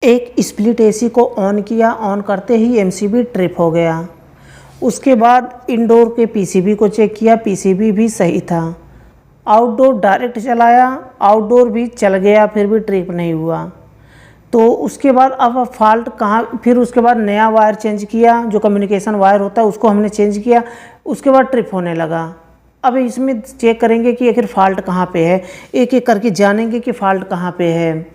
एक split AC को on किया, ऑन करते ही एमसीबी ट्रिप हो गया। उसके बाद इंडोर के पीसीबी को चेक किया, पीसीबी भी सही था। आउटडोर डायरेक्ट चलाया, आउटडोर भी चल गया, फिर भी ट्रिप नहीं हुआ। तो उसके बाद अब फॉल्ट कहाँ, फिर उसके बाद नया वायर चेंज किया, जो कम्युनिकेशन वायर होता है उसको हमने चेंज किया, उसके बाद ट्रिप होने लगा। अब इसमें चेक करेंगे कि आखिर फॉल्ट कहाँ पे है, एक एक करके जानेंगे कि फॉल्ट कहाँ पे है।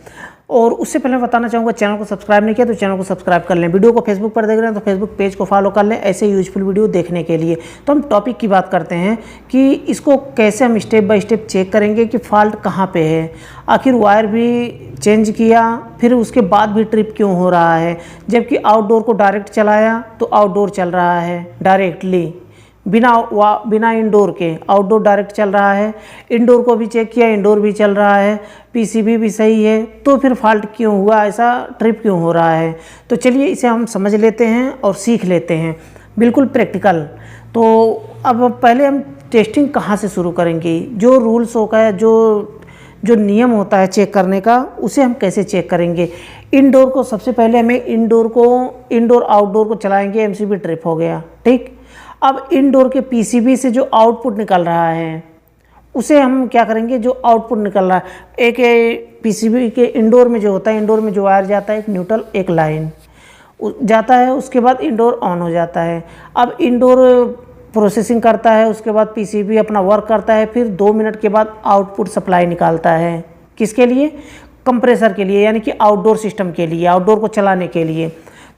और उससे पहले मैं बताना चाहूँगा, चैनल को सब्सक्राइब नहीं किया तो चैनल को सब्सक्राइब कर लें। वीडियो को फेसबुक पर देख रहे हैं तो फेसबुक पेज को फॉलो कर लें ऐसे यूजफुल वीडियो देखने के लिए। तो हम टॉपिक की बात करते हैं कि इसको कैसे हम स्टेप बाय स्टेप चेक करेंगे कि फॉल्ट कहाँ पे है। आखिर वायर भी चेंज किया, फिर उसके बाद भी ट्रिप क्यों हो रहा है, जबकि आउटडोर को डायरेक्ट चलाया तो आउटडोर चल रहा है डायरेक्टली, बिना इंडोर के। आउटडोर डायरेक्ट चल रहा है, इंडोर को भी चेक किया, इंडोर भी चल रहा है, पीसीबी भी सही है, तो फिर फॉल्ट क्यों हुआ, ऐसा ट्रिप क्यों हो रहा है। तो चलिए इसे हम समझ लेते हैं और सीख लेते हैं, बिल्कुल प्रैक्टिकल। तो अब पहले हम टेस्टिंग कहाँ से शुरू करेंगे, जो रूल्स होगा है, जो नियम होता है चेक करने का, उसे हम कैसे चेक करेंगे। इंडोर को सबसे पहले हमें इंडोर आउटडोर को चलाएंगे, एमसीबी ट्रिप हो गया, ठीक। अब इंडोर के पीसीबी से जो आउटपुट निकल रहा है उसे हम क्या करेंगे, जो आउटपुट निकल रहा है, एक पीसीबी के इंडोर में जो होता है, इंडोर में जो वायर जाता है, एक न्यूट्रल एक लाइन जाता है, उसके बाद इंडोर ऑन हो जाता है। अब इंडोर प्रोसेसिंग करता है, उसके बाद पीसीबी अपना वर्क करता है, फिर 2 मिनट के बाद आउटपुट सप्लाई निकालता है। किसके लिए? कंप्रेसर के लिए, यानी कि आउटडोर सिस्टम के लिए, आउटडोर को चलाने के लिए।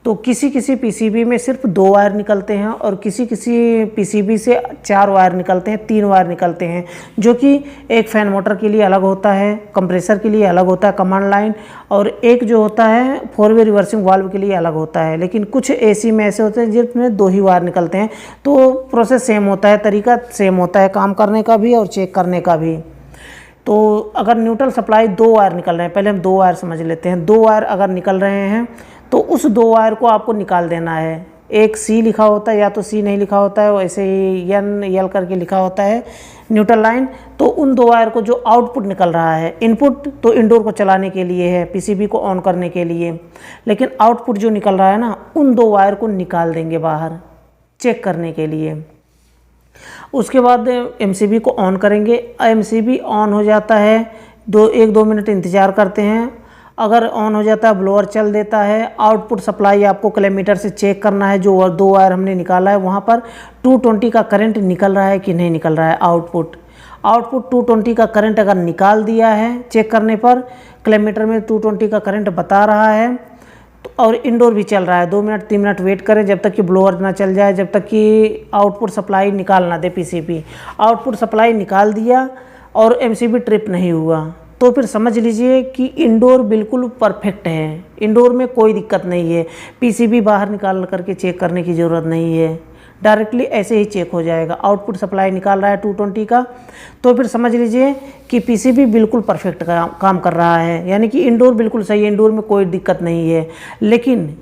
तो किसी किसी पीसीबी में सिर्फ 2 वायर निकलते हैं और किसी किसी पीसीबी से 4 वायर निकलते हैं, 3 वायर निकलते हैं, जो कि एक फ़ैन मोटर के लिए अलग होता है, कंप्रेसर के लिए अलग होता है कमांड लाइन, और एक जो होता है 4 वे रिवर्सिंग वाल्व के लिए अलग होता है। लेकिन कुछ एसी में ऐसे होते हैं जिसमें 2 ही वायर निकलते हैं। तो प्रोसेस सेम होता है, तरीका सेम होता है काम करने का भी और चेक करने का भी। तो अगर न्यूट्रल सप्लाई 2 वायर निकल रहे हैं, पहले हम 2 वायर समझ लेते हैं। 2 वायर अगर निकल रहे हैं तो उस 2 वायर को आपको निकाल देना है। एक सी लिखा होता है, या तो सी नहीं लिखा होता है, वैसे ही एन यल करके लिखा होता है न्यूट्रल लाइन। तो उन 2 वायर को, जो आउटपुट निकल रहा है, इनपुट तो इंडोर को चलाने के लिए है, पीसीबी को ऑन करने के लिए, लेकिन आउटपुट जो निकल रहा है ना, उन 2 वायर को निकाल देंगे बाहर चेक करने के लिए। उसके बाद एमसीबी को ऑन करेंगे। एमसीबी ऑन हो जाता है, 1-2 मिनट इंतज़ार करते हैं। अगर ऑन हो जाता है, ब्लोअर चल देता है। आउटपुट सप्लाई आपको कैलमीटर से चेक करना है, जो 2 वायर हमने निकाला है वहाँ पर 220 का करंट निकल रहा है कि नहीं निकल रहा है। आउटपुट 220 का करंट अगर निकाल दिया है, चेक करने पर कैलमीटर में 220 का करंट बता रहा है, और इंडोर भी चल रहा है, 2 मिनट 3 मिनट वेट करें जब तक कि ब्लोअर ना चल जाए, जब तक कि आउटपुट सप्लाई निकाल ना दे पीसीबी। आउटपुट सप्लाई निकाल दिया और एमसीबी ट्रिप नहीं हुआ, तो फिर समझ लीजिए कि इंडोर बिल्कुल परफेक्ट है, इंडोर में कोई दिक्कत नहीं है। पीसीबी बाहर निकाल करके चेक करने की ज़रूरत नहीं है, डायरेक्टली ऐसे ही चेक हो जाएगा। आउटपुट सप्लाई निकाल रहा है 220 का, तो फिर समझ लीजिए कि पीसीबी बिल्कुल परफेक्ट काम कर रहा है, यानी कि इंडोर बिल्कुल सही है, इंडोर में कोई दिक्कत नहीं है। लेकिन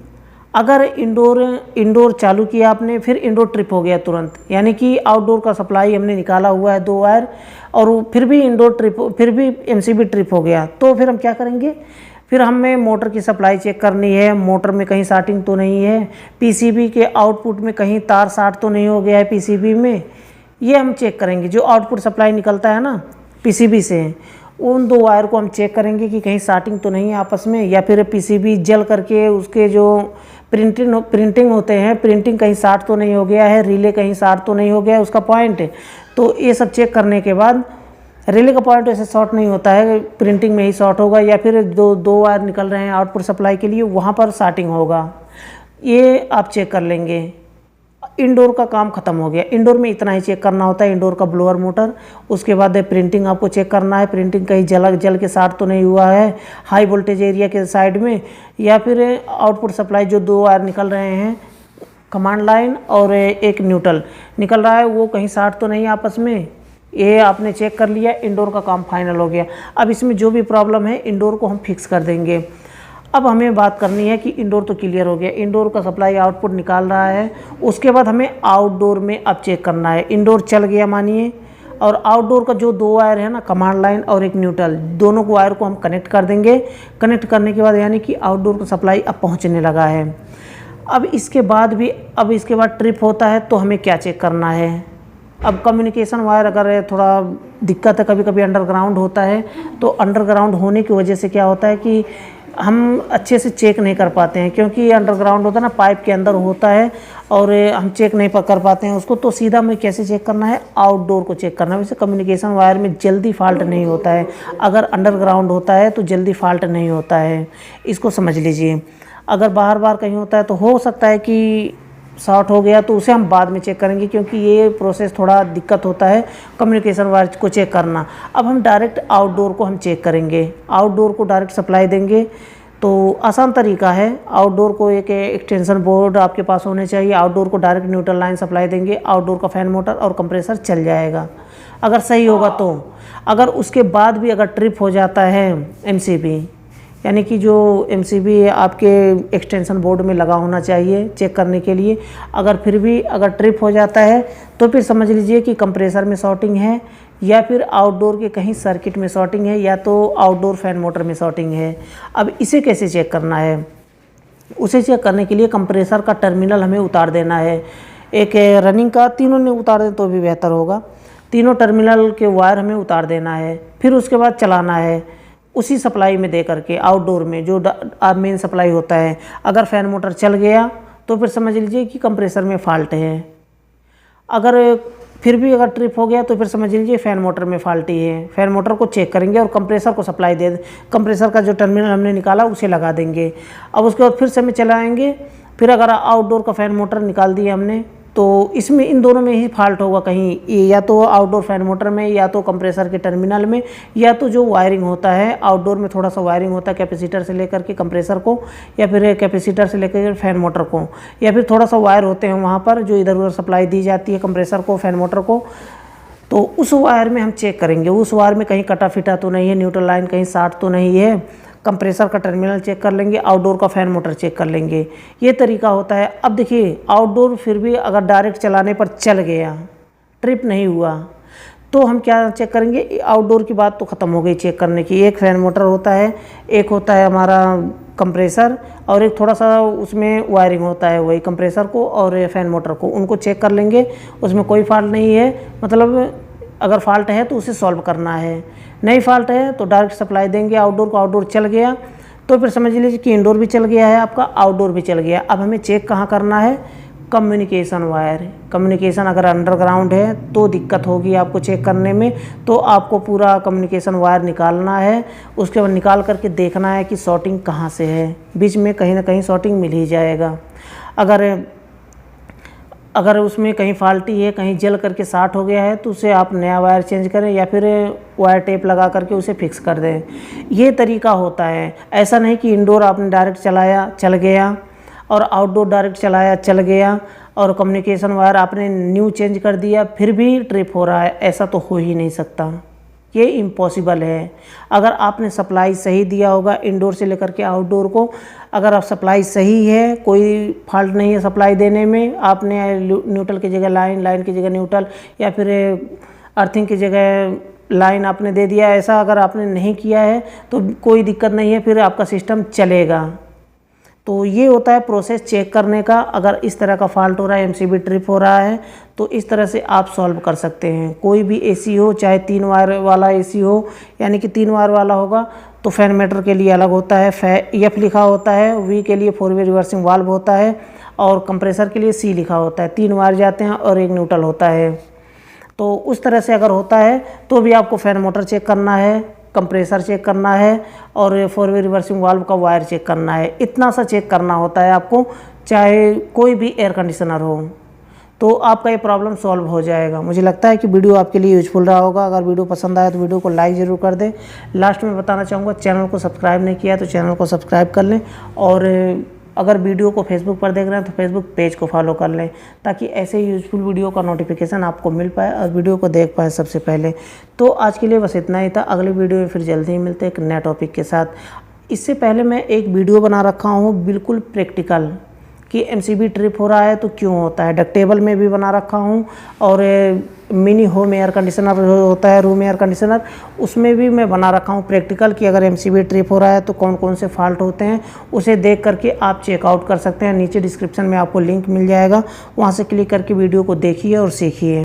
अगर इंडोर चालू किया आपने, फिर इंडोर ट्रिप हो गया तुरंत, यानी कि आउटडोर का सप्लाई हमने निकाला हुआ है 2 वायर, और फिर भी फिर भी एमसीबी ट्रिप हो गया, तो फिर हम क्या करेंगे, फिर हमें मोटर की सप्लाई चेक करनी है। मोटर में कहीं शॉर्टिंग तो नहीं है, पीसीबी के आउटपुट में कहीं तार शॉर्ट तो नहीं हो गया है पीसीबी में, ये हम चेक करेंगे। जो आउटपुट सप्लाई निकलता है ना पीसीबी से, उन 2 वायर को हम चेक करेंगे कि कहीं शॉर्टिंग तो नहीं है आपस में, या फिर पीसीबी जल करके उसके जो प्रिंटिंग होते हैं, प्रिंटिंग कहीं शॉर्ट तो नहीं हो गया है, रिले कहीं शॉर्ट तो नहीं हो गया है उसका पॉइंट। तो ये सब चेक करने के बाद, रिले का पॉइंट ऐसे शॉर्ट नहीं होता है, प्रिंटिंग में ही शॉर्ट होगा, या फिर 2 वायर निकल रहे हैं आउटपुट सप्लाई के लिए, वहाँ पर शॉर्टिंग होगा, ये आप चेक कर लेंगे। इंडोर का काम खत्म हो गया। इंडोर में इतना ही चेक करना होता है, इंडोर का ब्लोअर मोटर। उसके बाद प्रिंटिंग आपको चेक करना है, प्रिंटिंग कहीं जल के शॉर्ट तो नहीं हुआ है हाई वोल्टेज एरिया के साइड में, या फिर आउटपुट सप्लाई जो 2 वायर निकल रहे हैं, कमांड लाइन और एक न्यूट्रल निकल रहा है, वो कहीं शॉर्ट तो नहीं आपस में, ये आपने चेक कर लिया। इंडोर का काम फाइनल हो गया। अब इसमें जो भी प्रॉब्लम है, इंडोर को हम फिक्स कर देंगे। अब हमें बात करनी है कि इंडोर तो क्लियर हो गया, इंडोर का सप्लाई आउटपुट निकाल रहा है। उसके बाद हमें आउटडोर में अब चेक करना है। इंडोर चल गया मानिए, और आउटडोर का जो 2 वायर है ना, कमांड लाइन और एक न्यूट्रल, दोनों को वायर को हम कनेक्ट कर देंगे। कनेक्ट करने के बाद यानी कि आउटडोर का सप्लाई अब पहुंचने लगा है। अब इसके बाद ट्रिप होता है तो हमें क्या चेक करना है। अब कम्युनिकेशन वायर अगर थोड़ा दिक्कत है, कभी कभी अंडरग्राउंड होता है, तो अंडरग्राउंड होने की वजह से क्या होता है कि हम अच्छे से चेक नहीं कर पाते हैं, क्योंकि अंडरग्राउंड होता है ना, पाइप के अंदर होता है और हम चेक नहीं कर पाते हैं उसको। तो सीधा हमें कैसे चेक करना है, आउटडोर को चेक करना है। वैसे कम्युनिकेशन वायर में जल्दी फॉल्ट नहीं होता है, अगर अंडरग्राउंड होता है तो जल्दी फॉल्ट नहीं होता है, इसको समझ लीजिए। अगर बार बार कहीं होता है तो हो सकता है कि शॉर्ट हो गया, तो उसे हम बाद में चेक करेंगे, क्योंकि ये प्रोसेस थोड़ा दिक्कत होता है कम्युनिकेशन वायर को चेक करना। अब हम डायरेक्ट आउटडोर को हम चेक करेंगे, आउटडोर को डायरेक्ट सप्लाई देंगे। तो आसान तरीका है, आउटडोर को एक एक्सटेंशन बोर्ड आपके पास होने चाहिए, आउटडोर को डायरेक्ट न्यूट्रल लाइन सप्लाई देंगे, आउटडोर का फैन मोटर और कंप्रेसर चल जाएगा अगर सही होगा तो। अगर उसके बाद भी अगर ट्रिप हो जाता है एमसीबी, यानी कि जो एमसीबी आपके एक्सटेंशन बोर्ड में लगा होना चाहिए चेक करने के लिए, अगर फिर भी अगर ट्रिप हो जाता है तो फिर समझ लीजिए कि कंप्रेसर में शॉर्टिंग है, या फिर आउटडोर के कहीं सर्किट में शॉर्टिंग है, या तो आउटडोर फैन मोटर में शॉर्टिंग है। अब इसे कैसे चेक करना है, उसे चेक करने के लिए कंप्रेसर का टर्मिनल हमें उतार देना है। एक रनिंग का, तीनों ने उतार दें तो भी बेहतर होगा। तीनों टर्मिनल के वायर हमें उतार देना है, फिर उसके बाद चलाना है उसी सप्लाई में दे करके, आउटडोर में जो मेन सप्लाई होता है। अगर फैन मोटर चल गया तो फिर समझ लीजिए कि कंप्रेसर में फॉल्ट है, अगर फिर भी अगर ट्रिप हो गया तो फिर समझ लीजिए फैन मोटर में फॉल्टी है। फैन मोटर को चेक करेंगे और कंप्रेसर को सप्लाई दे, कंप्रेसर का जो टर्मिनल हमने निकाला उसे लगा देंगे। अब उसके बाद फिर से हमें चलाएँगे। फिर अगर आउटडोर का फैन मोटर निकाल दिया हमने, तो इसमें इन दोनों में ही फॉल्ट होगा, कहीं या तो आउटडोर फैन मोटर में, या तो कंप्रेसर के टर्मिनल में, या तो जो वायरिंग होता है आउटडोर में, थोड़ा सा वायरिंग होता है कैपेसिटर से लेकर के कंप्रेसर को, या फिर कैपेसिटर से लेकर फैन मोटर को, या फिर थोड़ा सा वायर होते हैं वहाँ पर जो इधर उधर सप्लाई दी जाती है कंप्रेसर को, फैन मोटर को। तो उस वायर में हम चेक करेंगे, उस वायर में कहीं कटा फिटा तो नहीं है, न्यूट्रल लाइन कहीं शॉर्ट तो नहीं है। कंप्रेसर का टर्मिनल चेक कर लेंगे, आउटडोर का फैन मोटर चेक कर लेंगे, ये तरीका होता है। अब देखिए आउटडोर फिर भी अगर डायरेक्ट चलाने पर चल गया, ट्रिप नहीं हुआ, तो हम क्या चेक करेंगे। आउटडोर की बात तो ख़त्म हो गई चेक करने की। एक फैन मोटर होता है, एक होता है हमारा कंप्रेसर, और एक थोड़ा सा उसमें वायरिंग होता है, वही कंप्रेसर को और फैन मोटर को, उनको चेक कर लेंगे। उसमें कोई फॉल्ट नहीं है, मतलब अगर फॉल्ट है तो उसे सॉल्व करना है, नहीं फॉल्ट है तो डायरेक्ट सप्लाई देंगे आउटडोर को। आउटडोर चल गया तो फिर समझ लीजिए कि इंडोर भी चल गया है आपका, आउटडोर भी चल गया। अब हमें चेक कहाँ करना है, कम्युनिकेशन वायर। कम्युनिकेशन अगर अंडरग्राउंड है तो दिक्कत होगी आपको चेक करने में, तो आपको पूरा कम्युनिकेशन वायर निकालना है। उसके बाद निकाल करके देखना है कि शॉर्टिंग कहाँ से है, बीच में कहीं ना कहीं शॉर्टिंग मिल ही जाएगा। अगर उसमें कहीं फाल्टी है, कहीं जल करके शॉर्ट हो गया है, तो उसे आप नया वायर चेंज करें, या फिर वायर टेप लगा करके उसे फिक्स कर दें। ये तरीका होता है। ऐसा नहीं कि इंडोर आपने डायरेक्ट चलाया चल गया, और आउटडोर डायरेक्ट चलाया चल गया, और कम्युनिकेशन वायर आपने न्यू चेंज कर दिया फिर भी ट्रिप हो रहा है। ऐसा तो हो ही नहीं सकता, ये इम्पॉसिबल है। अगर आपने सप्लाई सही दिया होगा इंडोर से लेकर के आउटडोर को, अगर आप सप्लाई सही है, कोई फॉल्ट नहीं है सप्लाई देने में, आपने न्यूट्रल की जगह लाइन, लाइन की जगह न्यूट्रल, या फिर अर्थिंग की जगह लाइन आपने दे दिया, ऐसा अगर आपने नहीं किया है तो कोई दिक्कत नहीं है, फिर आपका सिस्टम चलेगा। तो ये होता है प्रोसेस चेक करने का। अगर इस तरह का फॉल्ट हो रहा है, एमसीबी ट्रिप हो रहा है, तो इस तरह से आप सॉल्व कर सकते हैं। कोई भी एसी हो, चाहे 3 वायर वाला एसी हो, यानी कि 3 वायर वाला होगा तो फैन मीटर के लिए अलग होता है, एफ लिखा होता है, वी के लिए 4 वे रिवर्सिंग वाल्व होता है, और कंप्रेसर के लिए सी लिखा होता है। 3 वायर जाते हैं और एक न्यूट्रल होता है। तो उस तरह से अगर होता है तो भी आपको फैन मोटर चेक करना है, कंप्रेसर चेक करना है, और 4 वे रिवर्सिंग वाल्व का वायर चेक करना है। इतना सा चेक करना होता है आपको, चाहे कोई भी एयर कंडीशनर हो, तो आपका ये प्रॉब्लम सॉल्व हो जाएगा। मुझे लगता है कि वीडियो आपके लिए यूजफुल रहा होगा। अगर वीडियो पसंद आया तो वीडियो को लाइक ज़रूर कर दें। लास्ट में बताना चाहूँगा, चैनल को सब्सक्राइब नहीं किया तो चैनल को सब्सक्राइब कर लें, और अगर वीडियो को फेसबुक पर देख रहे हैं तो फेसबुक पेज को फॉलो कर लें, ताकि ऐसे ही यूजफुल वीडियो का नोटिफिकेशन आपको मिल पाए और वीडियो को देख पाए सबसे पहले। तो आज के लिए बस इतना ही था। अगले वीडियो में फिर जल्दी ही मिलते हैं एक नए टॉपिक के साथ। इससे पहले मैं एक वीडियो बना रखा हूँ बिल्कुल प्रैक्टिकल, कि एमसीबी ट्रिप हो रहा है तो क्यों होता है, डक्टेबल में भी बना रखा हूँ, और मिनी होम एयर कंडीशनर होता है, रूम एयर कंडीशनर, उसमें भी मैं बना रखा हूँ प्रैक्टिकल कि अगर एमसीबी ट्रिप हो रहा है तो कौन कौन से फॉल्ट होते हैं, उसे देख करके आप चेकआउट कर सकते हैं। नीचे डिस्क्रिप्शन में आपको लिंक मिल जाएगा, वहाँ से क्लिक करके वीडियो को देखिए और सीखिए।